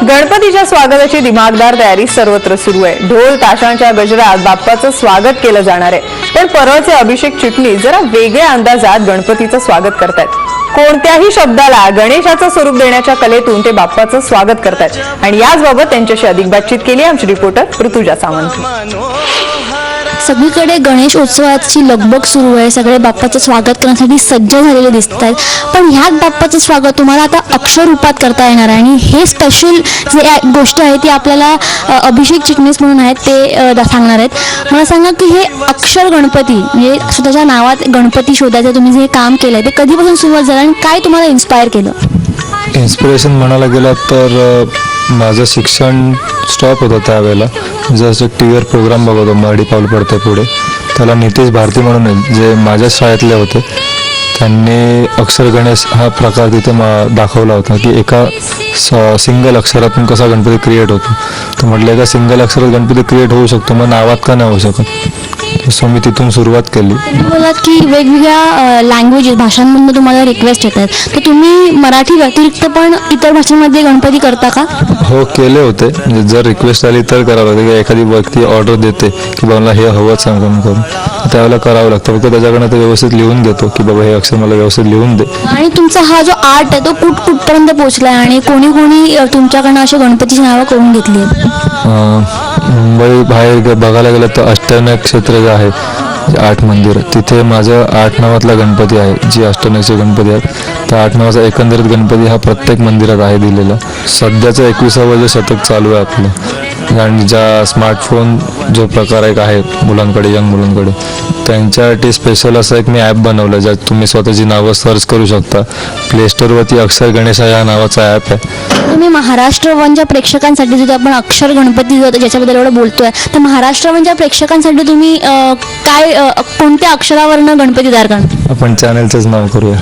गणपतीच्या स्वागताची दिमागदार तयारी सर्वत्र सुरू आहे। ढोल ताशांच्या गजरात बाप्पाचं स्वागत केलं जाणार आहे। पण परळचे अभिषेक चिटणीस जरा वेगळ्या अंदाजात गणपतीचं स्वागत करतायत। कोणत्याही शब्दाला गणेशाचं स्वरूप देण्याच्या कलेतून ते बाप्पाचं स्वागत करतायत आणि याचबाबत त्यांच्याशी अधिक बातचीत केली आमची रिपोर्टर ऋतुजा सावंत। सगळीकडे गणेश उत्सवाची लगबग सुरू आहे। सगळे बाप्पाचं स्वागत करण्यासाठी सज्ज झालेले दिसत आहेत। पण ह्याच बाप्पाचं स्वागत तुम्हाला आता अक्षर रूपात करता येणार आहे आणि हे स्पेशल जे गोष्ट आहे ती आपल्याला अभिषेक चिटणीस म्हणून आहेत ते सांगणार आहेत। मला सांगा की हे अक्षर गणपती म्हणजे स्वतःच्या नावात गणपती शोधायचं तुम्ही जे काम केलं आहे ते कधीपासून सुरुवात झालं आणि काय तुम्हाला इन्स्पायर केलं? इन्स्पिरेशन म्हणायला गेलं तर माझं शिक्षण स्टॉप होतं त्यावेळेला। जसं टी व्हीवर प्रोग्राम बघत होतो मराठी पाऊल पडते पुढे, त्याला नितेश भारती म्हणून जे माझ्या शाळेतले होते त्यांनी अक्षर गणेश हा प्रकार तिथे दाखवला होता की एका सिंगल अक्षरातून कसा गणपती क्रिएट होतो। तर म्हटलं एका सिंगल अक्षरात गणपती क्रिएट होऊ शकतो, मग नावात का नाही होऊ शकत। सो मी तिथून सुरुवात केली। बोलात की वेगवेगळ्या लँग्वेजेस भाषांमधून तुम्हाला रिक्वेस्ट येतात, तर तुम्ही मराठी व्यतिरिक्त पण इतर भाषांमध्ये गणपती करता का? हो केले होते, म्हणजे जर रिक्वेस्ट आली तर करावं लागतं। की एखादी व्यक्ती ऑर्डर देते की बाबा हे हवंच सांगून करून, त्यावेळेला करावं लागतं। फक्त त्याच्याकडनं ते व्यवस्थित लिहून घेतो की बाबा हे अक्षर मला व्यवस्थित लिहून दे। आणि तुमचा हा जो आर्ट आहे तो कुठपर्यंत पोहोचलाय आणि कोणी कोणी तुमच्याकडनं अशी गणपतीची नावं करून घेतली आहेत? मुंबई बाहेर बघायला गेलं तर अष्टनायक क्षेत्र जे आहे 8 मंदिर, तिथे माझं 8 नावातला गणपती आहे जी अष्टनायकचे गणपती आहेत। त्या 8 नावाचा एकंदरीत गणपती हा प्रत्येक मंदिरात आहे दिलेला। सध्याचं 21वे शतक चालू आहे आपलं आणि ज्या स्मार्टफोन जो प्रकार एक आहे मुलांकडे, यंग मुलांकडे, त्यांच्यासाठी स्पेशल असं एक मी ॲप बनवलं ज्यात तुम्ही स्वतःची नावं सर्च करू शकता। प्ले स्टोअरवरती अक्षर गणेश या नावाचा ॲप आहे। तुम्ही महाराष्ट्र वनच्या प्रेक्षकांसाठी जो आपण अक्षर गणपती ज्याच्याबद्दल एवढं बोलतोय, तर महाराष्ट्र वनच्या प्रेक्षकांसाठी तुम्ही काय कोणत्या अक्षरावरनं गणपती तयार करणार? आपण चॅनलचंच नाव करूया।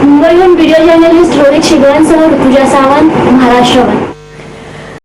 मुंबईहून व्हिडिओ जर्नलिस्ट रोहित शिगळ्यांसह ऋतुजा सावंत, महाराष्ट्र वन।